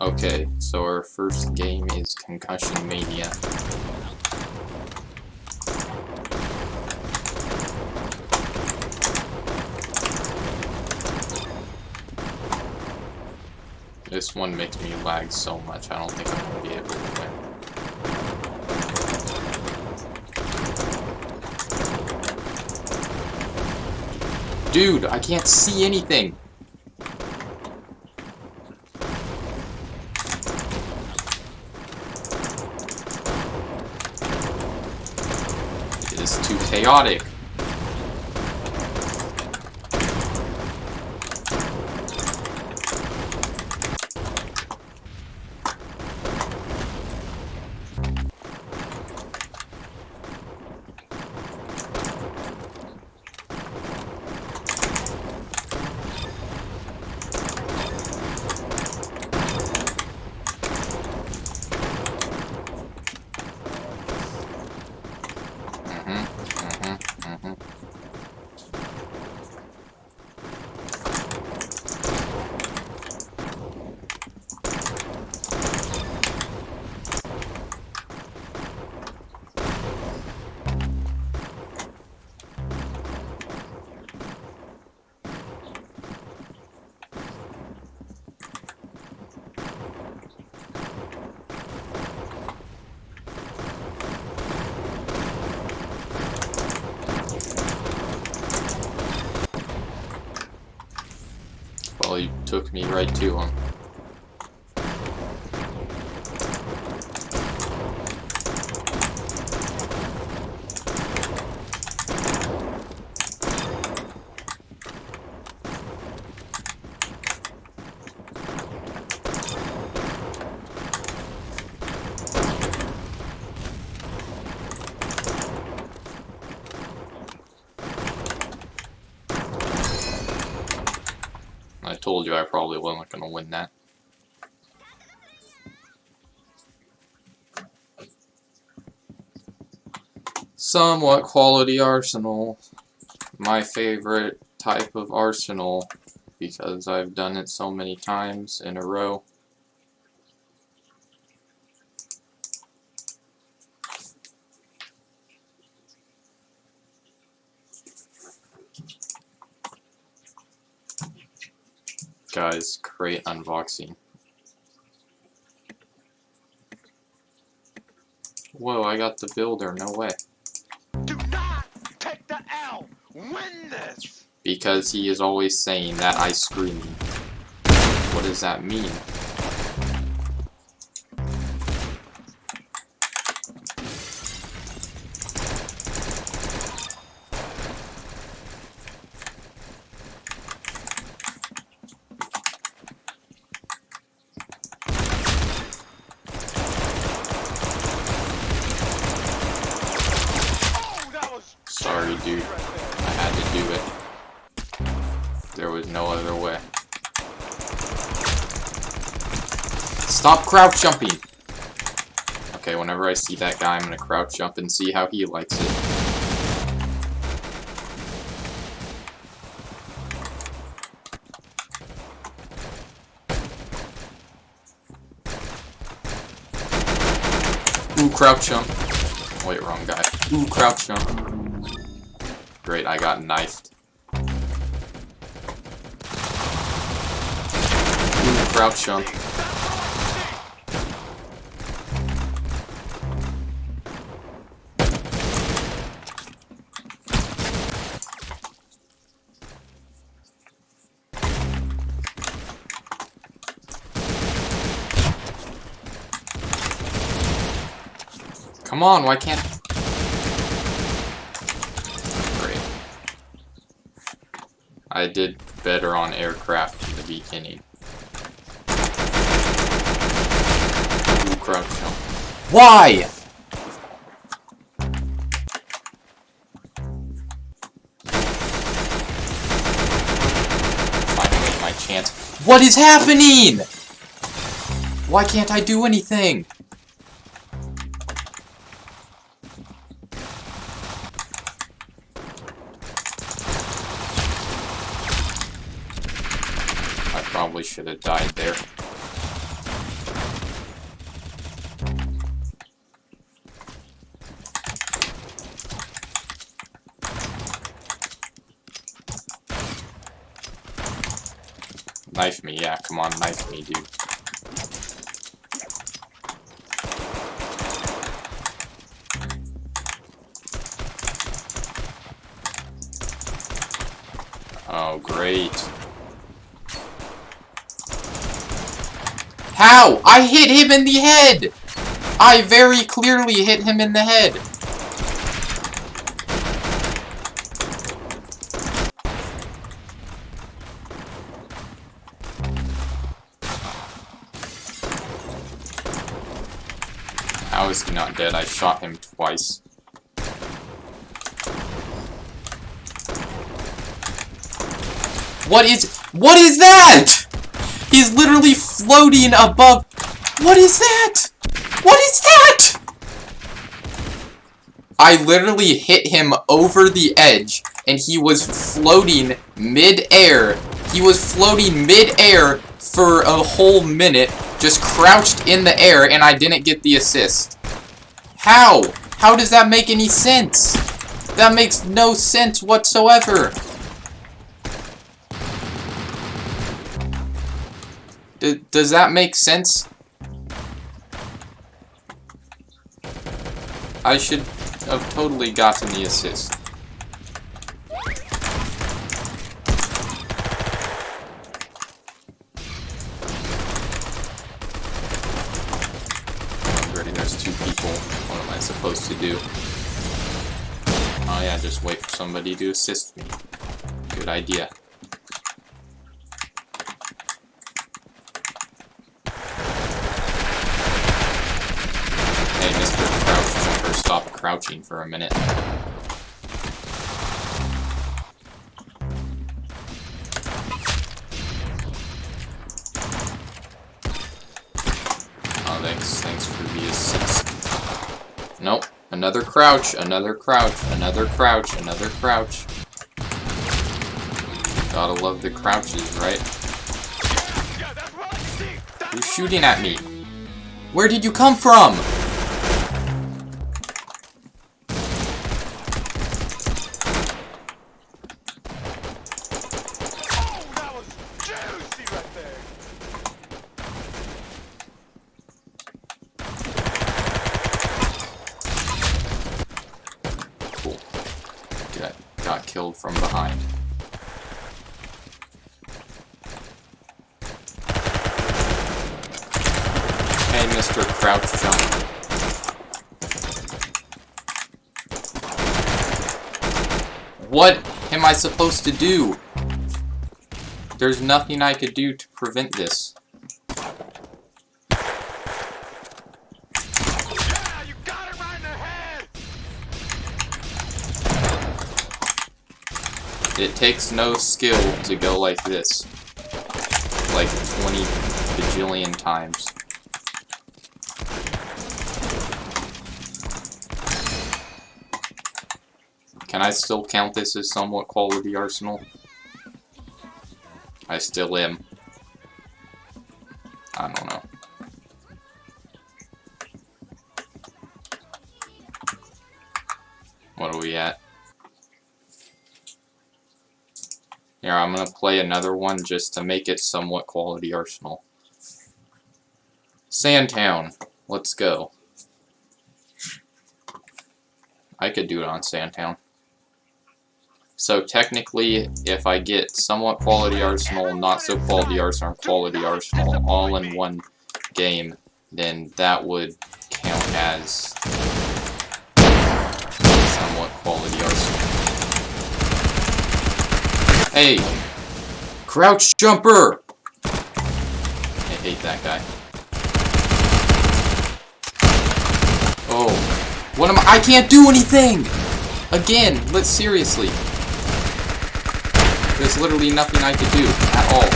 Okay, so our first game is Concussion Mania. This one makes me lag so much, I don't think I'm gonna be able to win. Dude, I can't see anything! It is too chaotic. Well, he took me right to him. I told you I probably wasn't going to win that. Somewhat quality arsenal. My favorite type of arsenal, because I've done it so many times in a row. Guys, crate unboxing. Whoa, I got the builder, no way. Do not take the L! Win this! Because he is always saying that I scream. What does that mean? Sorry, dude. I had to do it. There was no other way. Stop crouch jumping! Okay, whenever I see that guy, I'm gonna crouch jump and see how he likes it. Ooh, crouch jump. Wait, wrong guy. Ooh, crouch jump. Great, I got knifed. Ooh, crouch jump. Come on, why can't... Great. I did better on aircraft in the beginning. Ooh, crouch jump. Why?! Finally, my chance. What is happening?! Why can't I do anything?! I probably should have died there. Knife me, yeah, come on, knife me, dude. Oh, great. How? I hit him in the head! I very clearly hit him in the head. How is he not dead? I shot him twice. What is that? He's literally floating above. What is that? What is that? I literally hit him over the edge, and he was floating mid-air. He was floating mid-air for a whole minute, just crouched in the air, and I didn't get the assist. How? How does that make any sense? That makes no sense whatsoever. Does that make sense? I should have totally gotten the assist. Already there's two people. What am I supposed to do? Oh yeah, just wait for somebody to assist me. Good idea. Hey, Mr. Crouch Jumper, stop crouching for a minute. Oh, thanks for the assist. Nope, another crouch, another crouch, another crouch, another crouch. Gotta love the crouches, right? Who's shooting at me? Where did you come from? Cool. Got killed from behind. Hey, Mr. Crouch Jumper. What am I supposed to do? There's nothing I could do to prevent this. Yeah, you got it right in the head. It takes no skill to go like this. Like 20 bajillion times. Can I still count this as somewhat quality arsenal? I still am. I don't know. What are we at? Here, I'm gonna play another one just to make it somewhat quality arsenal. Sandtown. Let's go. I could do it on Sandtown. So technically, if I get somewhat quality arsenal, not so quality arsenal, quality arsenal, all in one game, then that would count as somewhat quality arsenal. Hey! Crouch Jumper! I hate that guy. Oh. What am I can't do anything! Again, let's seriously. There's literally nothing I could do at all.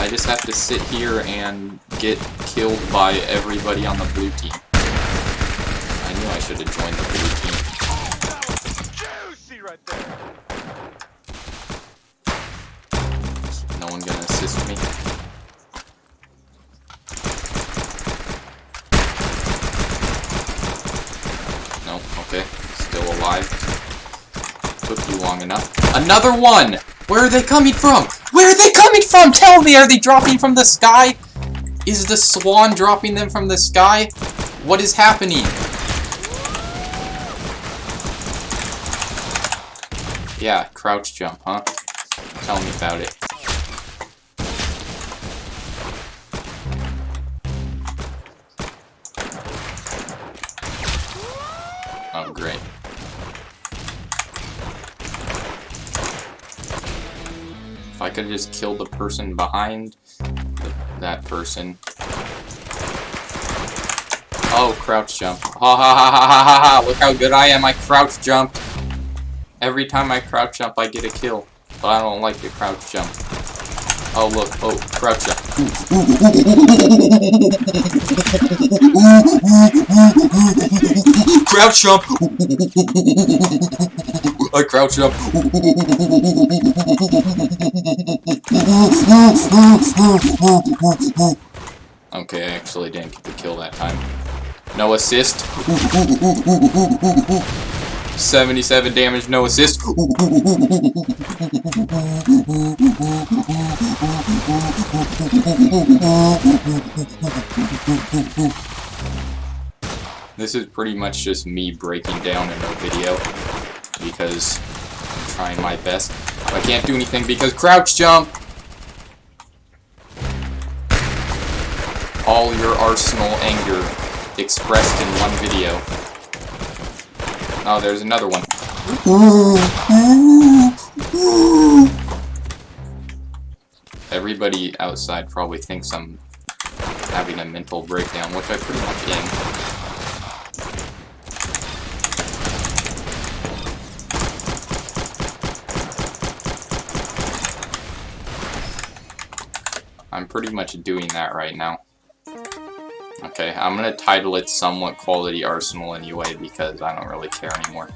I just have to sit here and get killed by everybody on the blue team. I knew I should have joined the blue team. Juicy right there. No one gonna assist me. No, okay. Still alive. Took you long enough. Another one! Where are they coming from? Where are they coming from? Tell me, are they dropping from the sky? Is the swan dropping them from the sky? What is happening? Yeah, crouch jump, huh? Tell me about it. Oh, great. If I could just kill the person behind that person. Oh, crouch jump. Ha ha ha ha ha ha ha! Look how good I am, I crouch jumped! Every time I crouch jump, I get a kill. But I don't like the crouch jump. Oh, look. Oh, crouch jump. Crouch jump! I crouch jump. Okay, I actually didn't get the kill that time. No assist. 77 damage, no assist. This is pretty much just me breaking down in no video because I'm trying my best. I can't do anything because crouch jump. All your arsenal anger expressed in one video. Oh, there's another one. Everybody outside probably thinks I'm having a mental breakdown, which I pretty much am. I'm pretty much doing that right now. Okay, I'm gonna title it Somewhat Quality Arsenal anyway, because I don't really care anymore.